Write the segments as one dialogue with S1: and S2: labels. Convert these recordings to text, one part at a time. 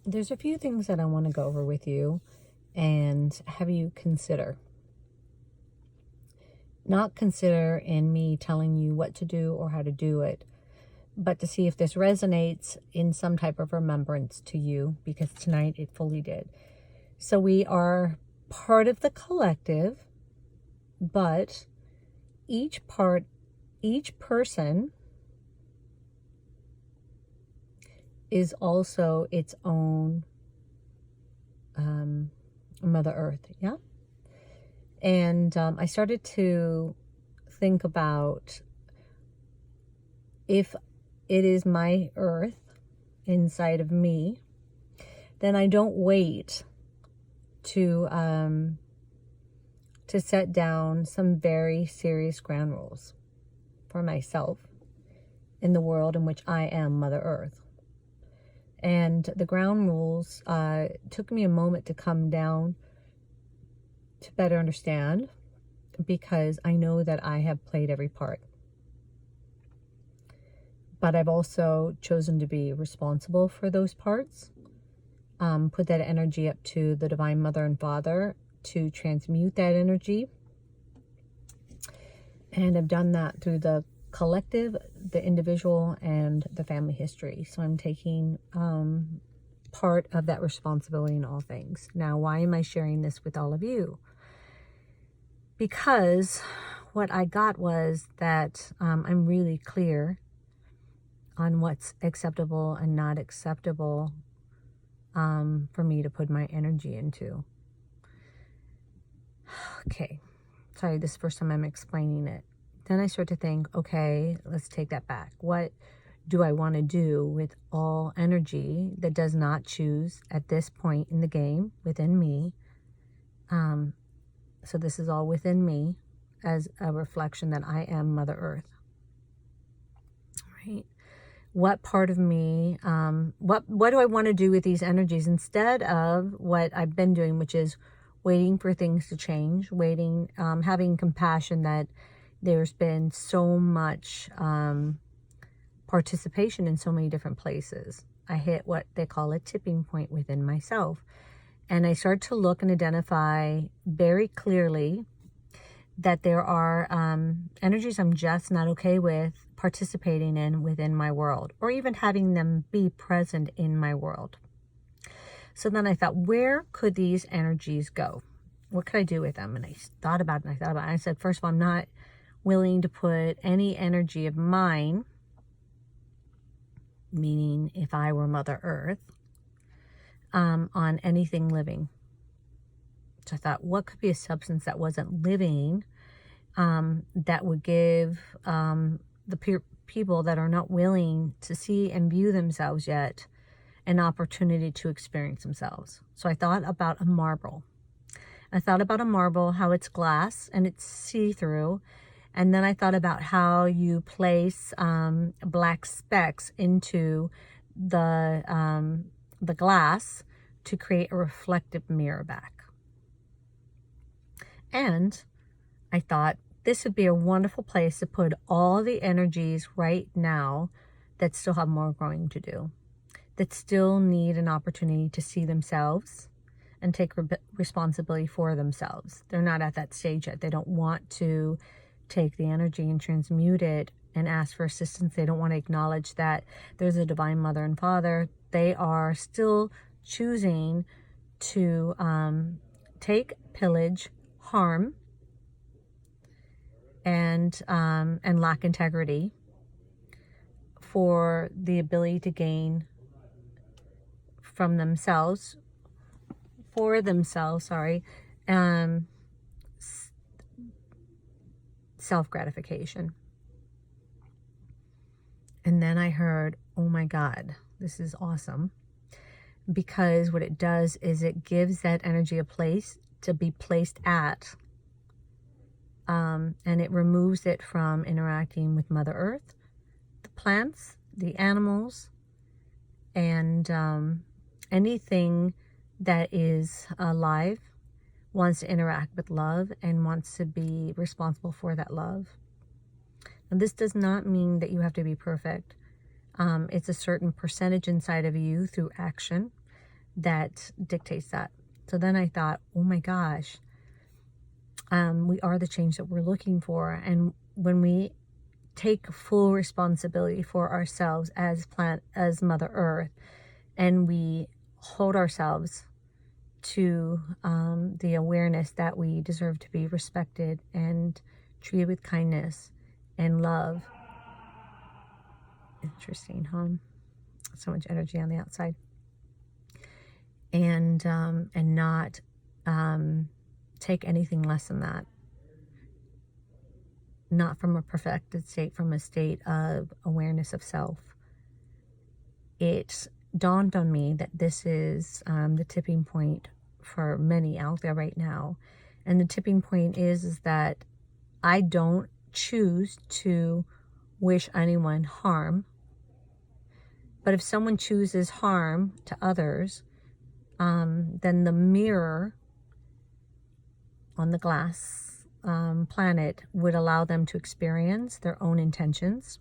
S1: there's a few things that I want to go over with you and have you consider. Not consider in me telling you what to do or how to do it, but to see if this resonates in some type of remembrance to you, because tonight it fully did. So we are part of the collective, but each person is also its own Mother Earth, yeah? And I started to think about, if it is my earth inside of me, then I don't wait to set down some very serious ground rules for myself in the world in which I am Mother Earth. And the ground rules took me a moment to come down to better understand, because I know that I have played every part. But I've also chosen to be responsible for those parts, put that energy up to the Divine Mother and Father to transmute that energy. And I've done that through the collective, the individual, and the family history. So I'm taking part of that responsibility in all things. Now, why am I sharing this with all of you? Because what I got was that I'm really clear on what's acceptable and not acceptable for me to put my energy into. Okay, sorry, this is the first time I'm explaining it. Then I start to think, okay, let's take that back. What do I want to do with all energy that does not choose at this point in the game within me? So this is all within me as a reflection that I am Mother Earth, right? What part of me, what do I want to do with these energies instead of what I've been doing, which is waiting for things to change, waiting, having compassion that there's been so much participation in so many different places. I hit what they call a tipping point within myself. And I start to look and identify very clearly that there are energies I'm just not okay with participating in within my world, or even having them be present in my world. So then I thought, where could these energies go? What could I do with them? And I thought about it, and I said, first of all, I'm not willing to put any energy of mine, meaning if I were Mother Earth, on anything living. So I thought, what could be a substance that wasn't living, that would give the people that are not willing to see and view themselves yet an opportunity to experience themselves. So I thought about a marble. I thought about a marble, how it's glass and it's see-through. And then I thought about how you place black specks into the glass to create a reflective mirror back. And I thought this would be a wonderful place to put all the energies right now that still have more growing to do, that still need an opportunity to see themselves and take responsibility for themselves. They're not at that stage yet. They don't want to take the energy and transmute it and ask for assistance. They don't want to acknowledge that there's a Divine Mother and Father. They are still choosing to take, pillage, harm, and lack integrity for the ability to gain from themselves, self-gratification. And then I heard, oh my God, this is awesome. Because what it does is it gives that energy a place to be placed at. And it removes it from interacting with Mother Earth, the plants, the animals, and anything that is alive wants to interact with love and wants to be responsible for that love. And this does not mean that you have to be perfect. It's a certain percentage inside of you through action that dictates that. So then I thought, oh my gosh, we are the change that we're looking for. And when we take full responsibility for ourselves as Mother Earth, and we hold ourselves to the awareness that we deserve to be respected and treated with kindness and love. Interesting, huh? So much energy on the outside. And not take anything less than that. Not from a perfected state, from a state of awareness of self. It dawned on me that this is the tipping point for many out there right now. And the tipping point is that I don't choose to wish anyone harm. But if someone chooses harm to others, then the mirror on the glass planet would allow them to experience their own intentions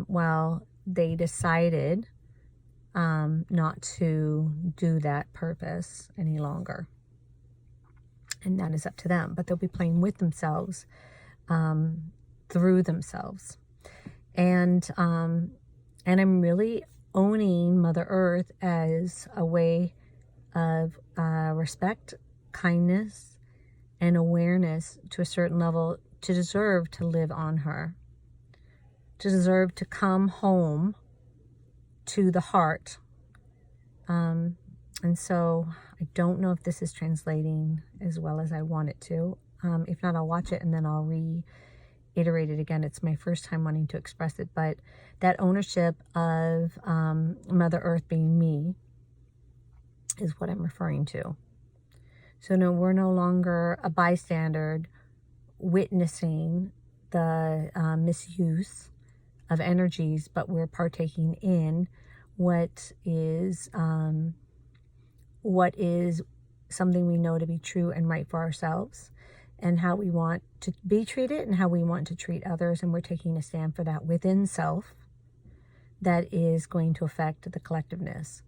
S1: while they decided not to do that purpose any longer. And that is up to them. But they'll be playing with themselves through themselves. And I'm really owning Mother Earth as a way of respect, kindness, and awareness to a certain level to deserve to live on her, to deserve to come home to the heart. And so I don't know if this is translating as well as I want it to. If not, I'll watch it and then I'll reiterate it again. It's my first time wanting to express it, but that ownership of Mother Earth being me is what I'm referring to. So no, we're no longer a bystander witnessing the misuse of energies, but we're partaking in what is something we know to be true and right for ourselves, and how we want to be treated and how we want to treat others. And we're taking a stand for that within self that is going to affect the collectiveness.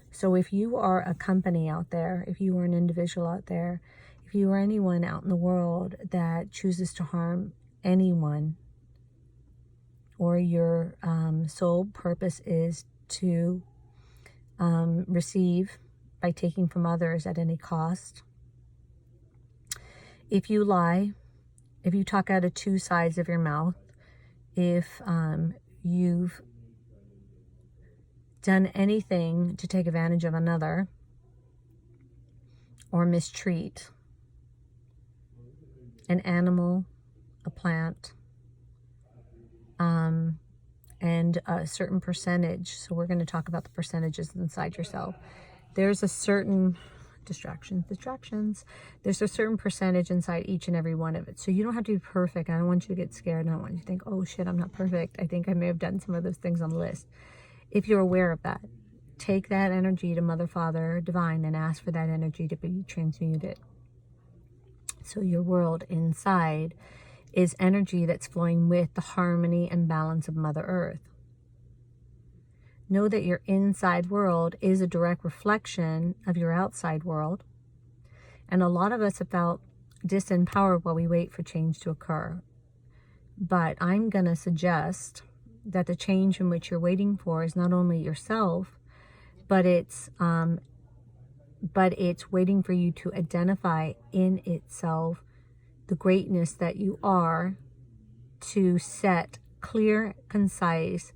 S1: So if you are a company out there, if you are an individual out there, if you are anyone out in the world that chooses to harm anyone, or your sole purpose is to receive by taking from others at any cost, if you lie, if you talk out of two sides of your mouth, if you've done anything to take advantage of another or mistreat an animal, a plant, and a certain percentage. So we're going to talk about the percentages inside yourself. There's a certain distractions. There's a certain percentage inside each and every one of it. So you don't have to be perfect. I don't want you to get scared. I don't want you to think, oh shit, I'm not perfect. I think I may have done some of those things on the list. If you're aware of that, take that energy to Mother, Father, Divine, and ask for that energy to be transmuted. So your world inside is energy that's flowing with the harmony and balance of Mother Earth. Know that your inside world is a direct reflection of your outside world. And a lot of us have felt disempowered while we wait for change to occur. But I'm going to suggest that the change in which you're waiting for is not only yourself, but it's waiting for you to identify in itself the greatness that you are, to set clear, concise,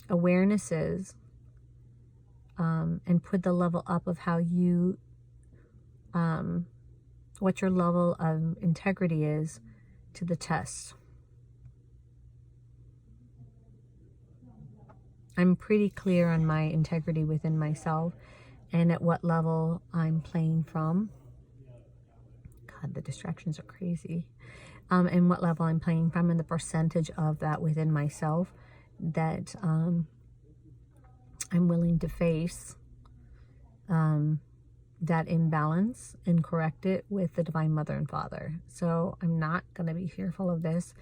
S1: awarenesses, and put the level up of how you, what your level of integrity is to the test. I'm pretty clear on my integrity within myself and at what level I'm playing from. God, the distractions are crazy. And what level I'm playing from, and the percentage of that within myself that I'm willing to face that imbalance and correct it with the Divine Mother and Father. So I'm not going to be fearful of this.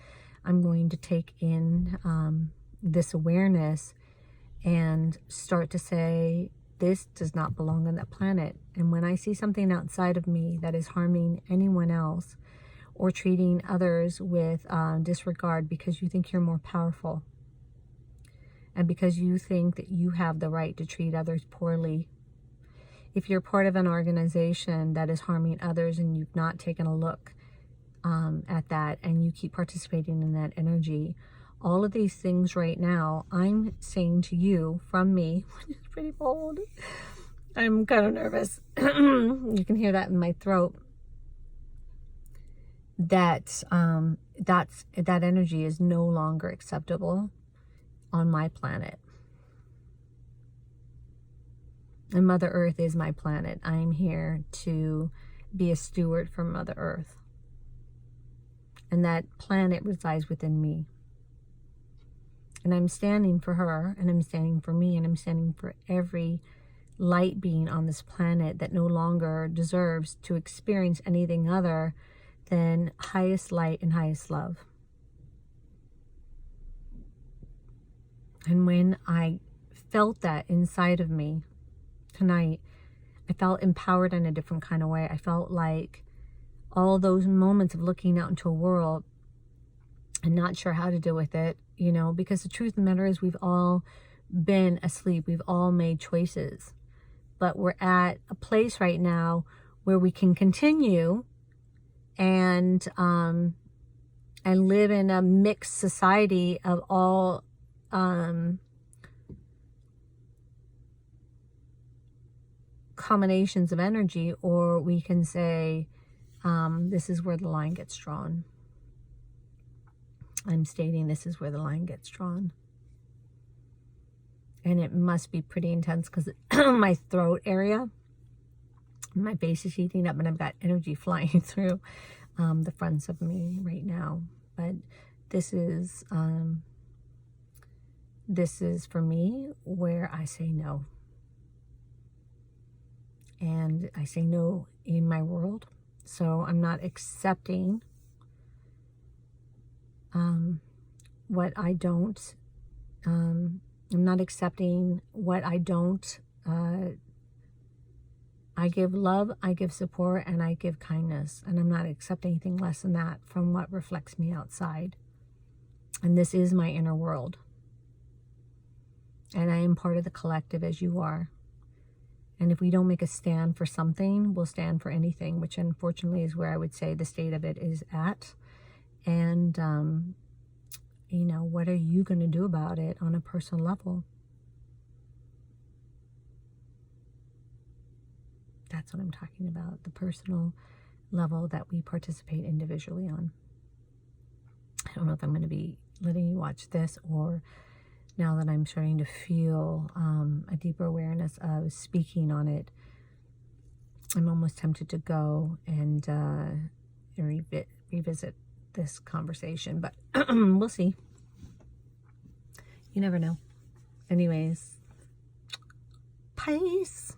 S1: I'm going to take in this awareness and start to say, this does not belong on that planet. And when I see something outside of me that is harming anyone else or treating others with disregard because you think you're more powerful and because you think that you have the right to treat others poorly, if you're part of an organization that is harming others and you've not taken a look at that and you keep participating in that energy, all of these things right now, I'm saying to you from me, which is pretty bold. I'm kind of nervous. You can hear that in my throat. That that energy is no longer acceptable on my planet. And Mother Earth is my planet. I'm here to be a steward for Mother Earth. And that planet resides within me. And I'm standing for her, and I'm standing for me, and I'm standing for every light being on this planet that no longer deserves to experience anything other than highest light and highest love. And when I felt that inside of me tonight, I felt empowered in a different kind of way. I felt like all those moments of looking out into a world and not sure how to deal with it, you know, because the truth of the matter is we've all been asleep. We've all made choices. But we're at a place right now where we can continue and live in a mixed society of all combinations of energy, or we can say this is where the line gets drawn. I'm stating this is where the line gets drawn. And it must be pretty intense because my throat area, my face is heating up and I've got energy flying through the fronts of me right now. But this is for me where I say no. And I say no in my world. So I'm not accepting what I don't, I'm not accepting what I don't. I give love, I give support, and I give kindness. And I'm not accepting anything less than that from what reflects me outside. And this is my inner world. And I am part of the collective as you are. And if we don't make a stand for something, we'll stand for anything, which unfortunately is where I would say the state of it is at. And, you know, what are you going to do about it on a personal level? That's what I'm talking about, the personal level that we participate individually on. I don't know if I'm going to be letting you watch this, or now that I'm starting to feel a deeper awareness of speaking on it, I'm almost tempted to go and revisit this conversation, but we'll see. You never know. Anyways, peace.